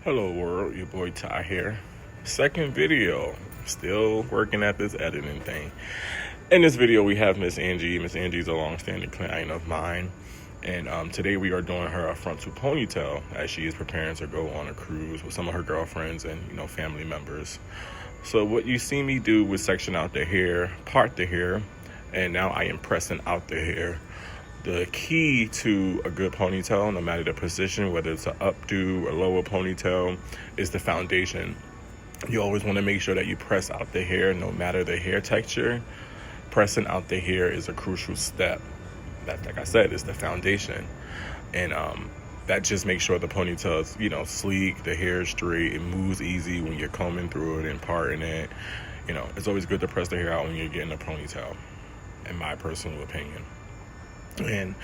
Hello world, your boy Ty here. Second video, still working at this editing thing. In this video we have Miss Angie. Miss Angie's a long-standing client of mine. And today we are doing her a frontal ponytail as she is preparing to go on a cruise with some of her girlfriends and family members. So what you see me do was section out the hair, part the hair, and now I am pressing out the hair. The key to a good ponytail, no matter the position, whether it's an updo or lower ponytail, is the foundation. You always want to make sure that you press out the hair, no matter the hair texture. Pressing out the hair is a crucial step. That, like I said, is the foundation. And that just makes sure the ponytail is, sleek, the hair is straight, it moves easy when you're combing through it and parting it. It's always good to press the hair out when you're getting a ponytail, in my personal opinion. And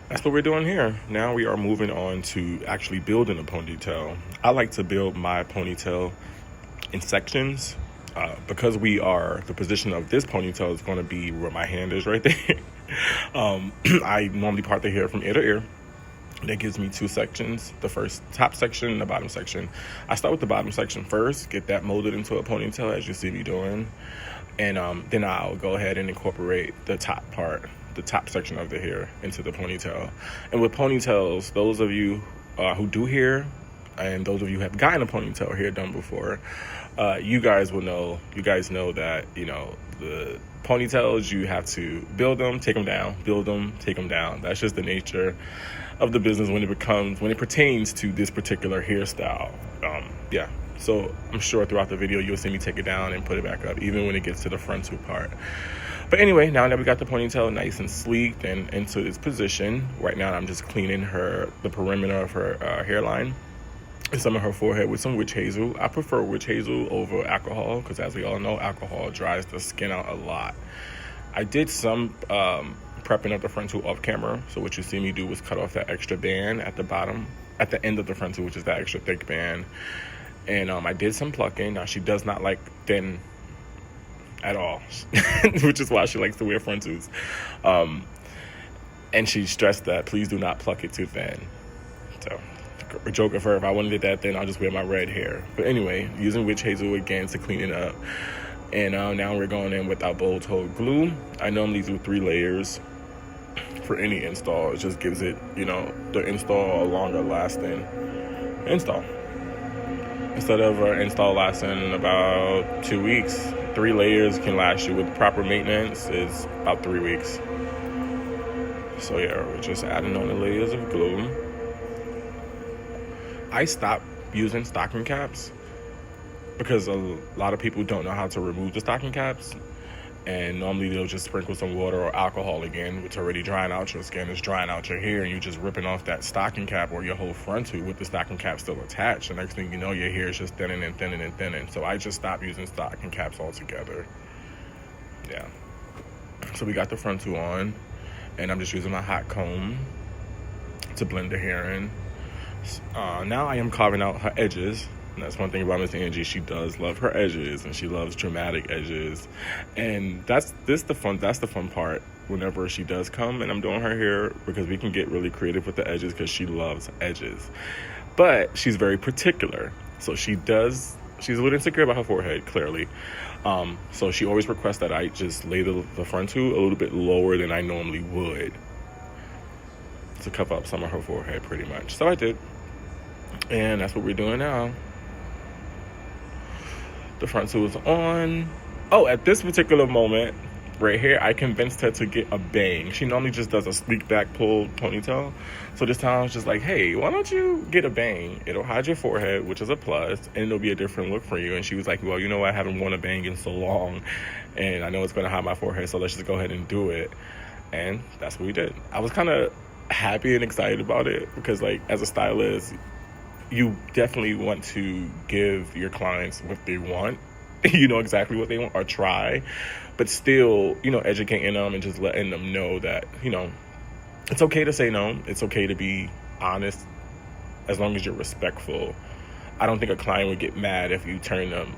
that's what we're doing here. Now we are moving on to actually building a ponytail. I like to build my ponytail in sections because the position of this ponytail is going to be where my hand is right there. I normally part the hair from ear to ear. That gives me two sections, the first top section and the bottom section. I start with the bottom section first, get that molded into a ponytail as you see me doing. And then I'll go ahead and incorporate the top part, the top section of the hair into the ponytail. And with ponytails, those of you who do hair and those of you who have gotten a ponytail hair done before, you guys know that, the ponytails, you have to build them, take them down, build them, take them down. That's just the nature of the business when it pertains to this particular hairstyle. So I'm sure throughout the video you'll see me take it down and put it back up, even when it gets to the frontal part. But anyway, now that we got the ponytail nice and sleek and into its position, right now I'm just cleaning the perimeter of her hairline and some of her forehead with some witch hazel. I prefer witch hazel over alcohol because, as we all know, alcohol dries the skin out a lot. I did some prepping of the frontal off camera. So what you see me do was cut off that extra band at the bottom, at the end of the frontal, which is that extra thick band. And I did some plucking. Now, she does not like thin at all, which is why she likes to wear frontals. And she stressed that please do not pluck it too thin. So, a joke of her, if I wanted it that thin, I'll just wear my red hair. But anyway, using witch hazel again to clean it up. And now we're going in with our bold toe glue. I normally do 3 layers for any install. It just gives it, the install a longer lasting install. Instead of our install lasting about 2 weeks, 3 layers can last you with proper maintenance is about 3 weeks. So yeah, we're just adding on the layers of glue. I stopped using stocking caps because a lot of people don't know how to remove the stocking caps. And normally they'll just sprinkle some water or alcohol again, which already drying out your skin, it's drying out your hair, and you're just ripping off that stocking cap or your whole frontal with the stocking cap still attached. And next thing you know, your hair is just thinning and thinning and thinning. So I just stopped using stocking caps altogether. Yeah. So we got the frontal on, and I'm just using my hot comb to blend the hair in. Now I am carving out her edges. And that's one thing about Miss Angie. She does love her edges, and she loves dramatic edges. And that's the fun part whenever she does come and I'm doing her hair, because we can get really creative with the edges because she loves edges. But she's very particular. So she's a little insecure about her forehead, clearly. So she always requests that I just lay the frontal a little bit lower than I normally would to cover up some of her forehead pretty much. So I did. And that's what we're doing now. The frontal is on. Oh, at this particular moment right here, I convinced her to get a bang. She normally just does a sleek back pull ponytail. So this time I was just like, hey, why don't you get a bang? It'll hide your forehead, which is a plus, and it'll be a different look for you. And she was like, well, I haven't worn a bang in so long, and I know it's going to hide my forehead, so let's just go ahead and do it. And that's what we did. I was kind of happy and excited about it because, as a stylist, you definitely want to give your clients what they want. Exactly what they want, or try, but still, educating them and just letting them know that, it's okay to say no. It's okay to be honest as long as you're respectful. I don't think a client would get mad if you turn them,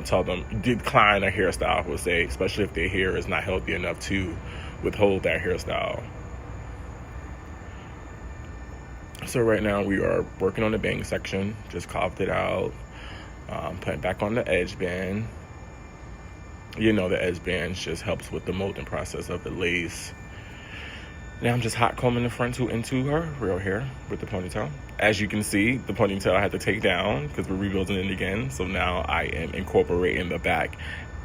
tell them, decline a hairstyle, I would say, especially if their hair is not healthy enough to withhold that hairstyle. So right now we are working on the bang section. Just carved it out, putting back on the edge band. You know, the edge band just helps with the molding process of the lace. Now I'm just hot combing the frontal into her real hair with the ponytail. As you can see, the ponytail I had to take down because we're rebuilding it again. So now I am incorporating the back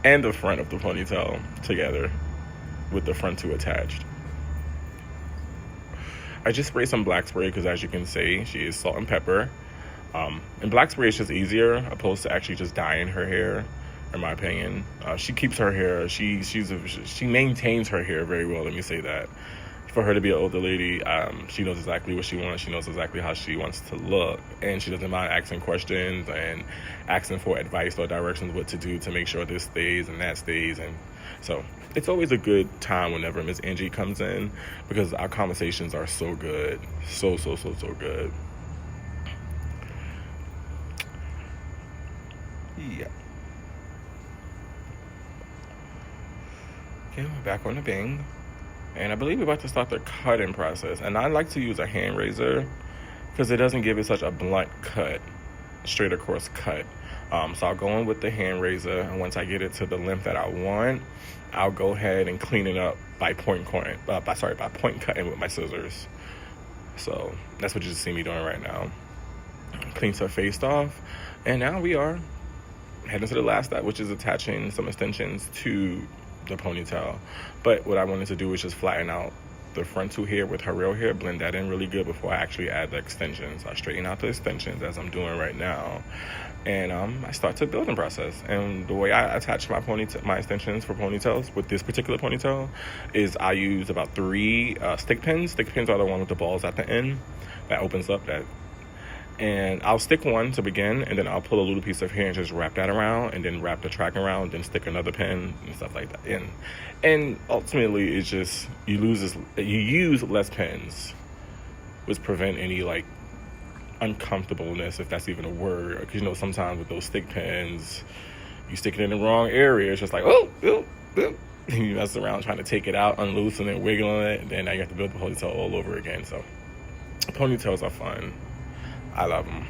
and the front of the ponytail together with the frontal attached. I just sprayed some black spray because, as you can see, she is salt and pepper. And black spray is just easier opposed to actually just dyeing her hair, in my opinion. She keeps her hair. She maintains her hair very well. Let me say that. For her to be an older lady, she knows exactly what she wants. She knows exactly how she wants to look, and she doesn't mind asking questions and asking for advice or directions what to do to make sure this stays and that stays. And so it's always a good time whenever Miss Angie comes in because our conversations are so good, so good. Yeah. Okay, we're back on the bang. And I believe we're about to start the cutting process. And I like to use a hand razor because it doesn't give it such a blunt cut, straight across cut. So I'll go in with the hand razor, and once I get it to the length that I want, I'll go ahead and clean it up by point cutting with my scissors. So that's what you just see me doing right now. Cleans her face off, and now we are heading to the last step, which is attaching some extensions to the ponytail. But what I wanted to do was just flatten out the frontal hair with her real hair, blend that in really good before I actually add the extensions. I straighten out the extensions as I'm doing right now, and I start the building process. And the way I attach my extensions for ponytails with this particular ponytail is I use about 3 stick pins. Stick pins are the one with the balls at the end that opens up that. And I'll stick one to begin, and then I'll pull a little piece of hair and just wrap that around, and then wrap the track around, then stick another pin and stuff like that in. And ultimately, it's just you use less pins, which prevent any like uncomfortableness, if that's even a word. Because you know sometimes with those stick pins, you stick it in the wrong area. It's just like and you mess around trying to take it out, unloosen it, wiggling it, and then now you have to build the ponytail all over again. So ponytails are fun. I love them.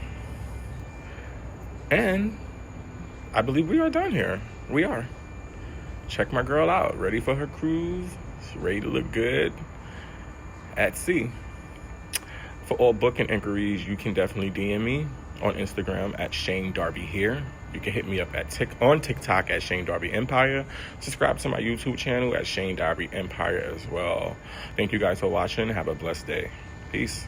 And I believe we are done here. We are. Check my girl out. Ready for her cruise. She's ready to look good at sea. For all booking inquiries, you can definitely DM me on Instagram at Shanedarby here. You can hit me up on TikTok at Shanedarbyempire. Subscribe to my YouTube channel at Shanedarbyempire as well. Thank you guys for watching. Have a blessed day. Peace.